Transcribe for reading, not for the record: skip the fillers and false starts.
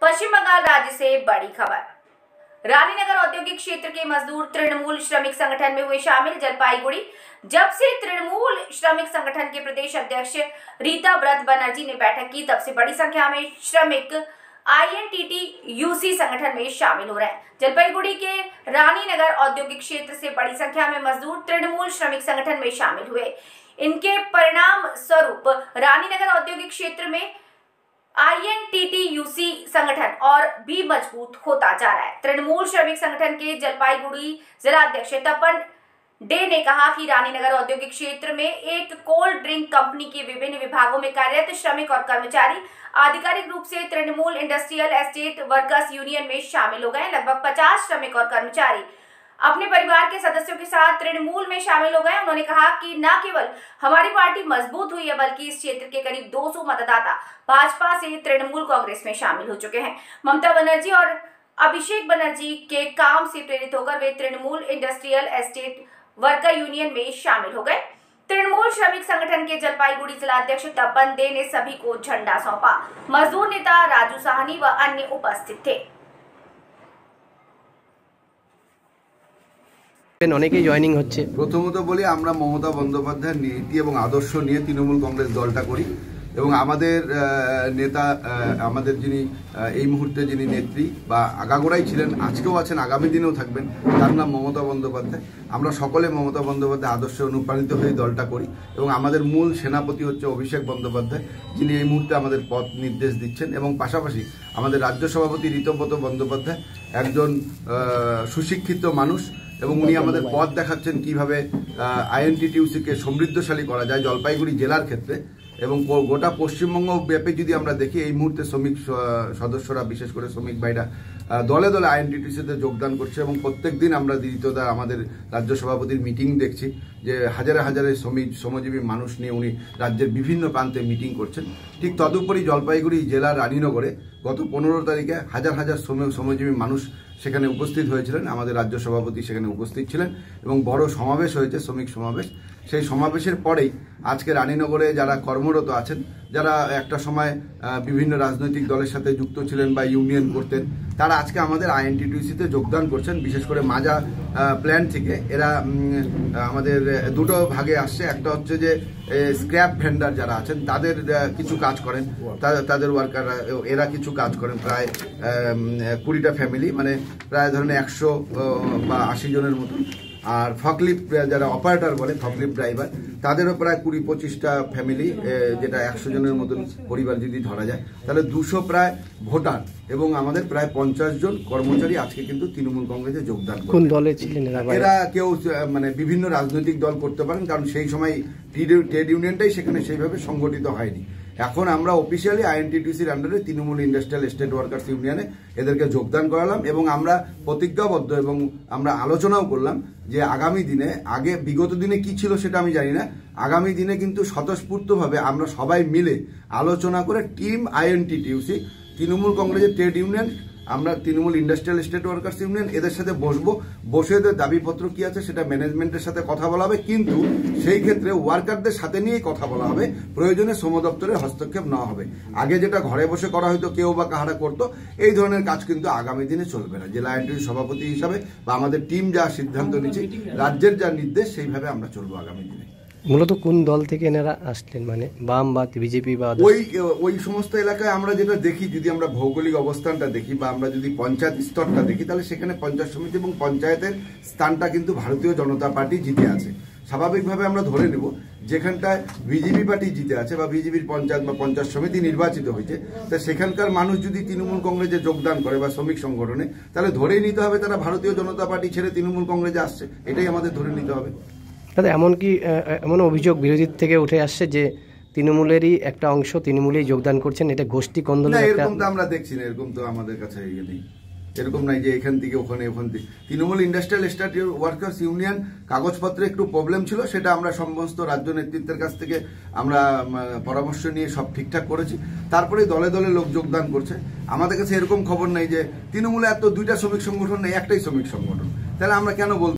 पश्चिम बंगाल राज्य से बड़ी खबर। रानीनगर औद्योगिक क्षेत्र के मजदूर तृणमूल श्रमिक संगठन में हुए शामिल। जलपाईगुड़ी जब से तृणमूल श्रमिक संगठन के प्रदेश अध्यक्ष रीता व्रत बनर्जी ने बैठक की, तब से बड़ी संख्या में श्रमिक INTTUC संगठन में शामिल हो रहे हैं। जलपाईगुड़ी के रानीनगर औद्योगिक क्षेत्र से बड़ी संख्या में मजदूर तृणमूल श्रमिक संगठन में शामिल हुए। इनके परिणाम स्वरूप रानीनगर औद्योगिक क्षेत्र में INTTUC संगठन और भी मजबूत होता जा रहा है। तृणमूल श्रमिक संगठन के जलपाईगुड़ी जिलाध्यक्ष तपन डे ने कहा कि रानीनगर औद्योगिक क्षेत्र में एक कोल्ड ड्रिंक कंपनी के विभिन्न विभागों में कार्यरत श्रमिक और कर्मचारी आधिकारिक रूप से Trinamool industrial estate workers union में शामिल हो गए। लगभग 50 श्रमिक और कर्मचारी अपने परिवार के सदस्यों के साथ तृणमूल में शामिल हो गए। उन्होंने कहा कि न केवल हमारी पार्टी मजबूत हुई है, बल्कि इस क्षेत्र के करीब 200 मतदाता भाजपा से तृणमूल कांग्रेस में शामिल हो चुके हैं। ममता बनर्जी और अभिषेक बनर्जी के काम से प्रेरित होकर वे Trinamool industrial estate worker union में शामिल हो गए। तृणमूल श्रमिक संगठन के जलपाईगुड़ी जिलाध्यक्ष तपन दे ने सभी को झंडा सौंपा। मजदूर नेता राजू साहनी व अन्य उपस्थित थे। অনেকেই জয়েনিং হচ্ছে। প্রথমত বলি, আমরা মমতা বন্দ্যোপাধ্যায়ের নীতি এবং আদর্শ নিয়ে তৃণমূল কংগ্রেস দলটা করি এবং আমাদের নেতা, আমাদের যিনি এই মুহূর্তে যিনি নেত্রী বা আগাগোড়াই ছিলেন, আজকেও আছেন, আগামী দিনেও থাকবেন, তার নাম মমতা বন্দ্যোপাধ্যায়। আমরা সকলে মমতা বন্দ্যোপাধ্যায় আদর্শে অনুপ্রাণিত হয়ে দলটা করি এবং আমাদের মূল সেনাপতি হচ্ছে অভিষেক বন্দ্যোপাধ্যায়, যিনি এই মুহূর্তে আমাদের পথ নির্দেশ দিচ্ছেন। এবং পাশাপাশি আমাদের রাজ্য সভাপতি ঋতব্রত বন্দ্যোপাধ্যায় একজন সুশিক্ষিত মানুষ এবং উনি আমাদের পথ দেখাচ্ছেন কিভাবে INTTUC-কে সমৃদ্ধশালী করা যায় জলপাইগুড়ি জেলার ক্ষেত্রে। এবং গোটা পশ্চিমবঙ্গ ব্যাপী যদি আমরা দেখি, এই মুহূর্তে শ্রমিক সদস্যরা, বিশেষ করে শ্রমিক ভাইরা দলে দলে INTTUC-তে যোগদান করছে এবং প্রত্যেক দিন আমরা দিদিতদা আমাদের রাজ্য সভাপতির মিটিং দেখছি যে হাজারে হাজারে শ্রমজীবী মানুষ নিয়ে উনি রাজ্যের বিভিন্ন প্রান্তে মিটিং করছেন। ঠিক তদুপরি জলপাইগুড়ি জেলার রানীনগরে গত 15 তারিখে হাজার হাজার শ্রমজীবী মানুষ সেখানে উপস্থিত হয়েছিলেন। আমাদের রাজ্য সভাপতি সেখানে উপস্থিত ছিলেন এবং বড় সমাবেশ হয়েছে, শ্রমিক সমাবেশ। সেই সমাবেশের পরেই আজকে রানীনগরে যারা কর্মরত আছেন, যারা একটা সময় বিভিন্ন রাজনৈতিক দলের সাথে যুক্ত ছিলেন বা ইউনিয়ন করতেন, তারা আজকে আমাদের INTTUC-তে যোগদান করছেন। বিশেষ করে মাজা প্ল্যান্ট থেকে এরা আমাদের দুটো ভাগে আসছে। একটা হচ্ছে যে স্ক্র্যাপ ভেন্ডার যারা আছেন তাদের কিছু কাজ করেন, তাদের ওয়ার্কাররা এরা কিছু কাজ করেন, প্রায় 20টা ফ্যামিলি, মানে প্রায় ধরেন 100 বা 80 জনের মতন। আর ফকলিফট যারা অপারেটর বলে, ফকলিফট ড্রাইভার, তাদেরও প্রায় 20-25টা ফ্যামিলি, যেটা 100 জনের মতন পরিবার যদি ধরা যায়, তাহলে 200 প্রায় ভোটার এবং আমাদের প্রায় 50 জন কর্মচারী আজকে কিন্তু তৃণমূল কংগ্রেসে যোগদান করেন। কোন দলে ছিলেন এরা? কেউ মানে বিভিন্ন রাজনৈতিক দল করতে পারেন, কারণ সেই সময় ট্রেড ইউনিয়নটাই সেখানে সেইভাবে সংগঠিত হয়নি। এখন আমরা অফিসিয়ালি INTTUC-র আন্ডারে তৃণমূল ইন্ডাস্ট্রিয়াল এস্টেট ওয়ার্কার্স ইউনিয়নে এদেরকে যোগদান করালাম এবং আমরা প্রতিজ্ঞাবদ্ধ এবং আমরা আলোচনাও করলাম যে আগামী দিনে, আগে বিগত দিনে কি ছিল সেটা আমি জানি না, আগামী দিনে কিন্তু স্বতঃস্ফূর্তভাবে আমরা সবাই মিলে আলোচনা করে টিম INTTUC, তৃণমূল কংগ্রেসের ট্রেড ইউনিয়ন, আমরা Trinamool industrial estate workers union, এদের সাথে বসে এদের দাবিপত্র কি আছে সেটা ম্যানেজমেন্টের সাথে কথা বলা হবে, কিন্তু সেই ক্ষেত্রে ওয়ার্কারদের সাথে নিয়েই কথা বলা হবে, প্রয়োজনে শ্রম দপ্তরের হস্তক্ষেপ নেওয়া হবে। আগে যেটা ঘরে বসে করা হয়তো, কেউ বা কাহারা করতো, এই ধরনের কাজ কিন্তু আগামী দিনে চলবে না। জেলা INTTUC সভাপতি হিসাবে বা আমাদের টিম যা সিদ্ধান্ত নিচ্ছে, রাজ্যের যা নির্দেশ, সেইভাবে আমরা চলবো আগামী দিনে। মূলত কোন দল থেকে এনারা আসলেন, মানে বাম বা বিজেপি বা ওই সমস্ত এলাকায় আমরা যেটা দেখি, যদি আমরা ভৌগোলিক অবস্থানটা দেখি বা আমরা যদি পঞ্চায়েত স্তরটা দেখি, তাহলে সেখানে পঞ্চায়েত সমিতি এবং পঞ্চায়েতের স্থানটা কিন্তু ভারতীয় জনতা পার্টি জিতে আছে। স্বাভাবিকভাবে আমরা ধরে নেব যেখানটায় বিজেপি পার্টি জিতে আছে বা বিজেপির পঞ্চায়েত বা পঞ্চায়েত সমিতি নির্বাচিত হয়েছে, তা সেখানকার মানুষ যদি তৃণমূল কংগ্রেসে যোগদান করে বা শ্রমিক সংগঠনে, তাহলে ধরেই নিতে হবে তারা ভারতীয় জনতা পার্টি ছেড়ে তৃণমূল কংগ্রেসে আসছে। এটাই আমাদের ধরে নিতে হবে। এমনকি এমন অভিযোগ বিরোধীর থেকে উঠে আসছে যে তৃণমূলেরই একটা অংশ তৃণমূলেই যোগদান করছেন, এটা গোষ্ঠী কন্দল। এরকম তো আমরা দেখছি না, এরকম তো আমাদের কাছে নেই, এরকম নাই যে এখান থেকে ওখানে, ওখান থেকে। Trinamool industrial estate workers union কাগজপত্রে একটু প্রবলেম ছিল, সেটা আমরা সমস্ত রাজ্য নেতৃত্বের কাছ থেকে আমরা পরামর্শ নিয়ে সব ঠিকঠাক করেছি। তারপরে দলে দলে লোক যোগদান করছে। আমাদের কাছে এরকম খবর নেই যে তৃণমূলে এত 2টা শ্রমিক সংগঠন নেই, একটাই শ্রমিক সংগঠন, তাহলে আমরা কেন বলবো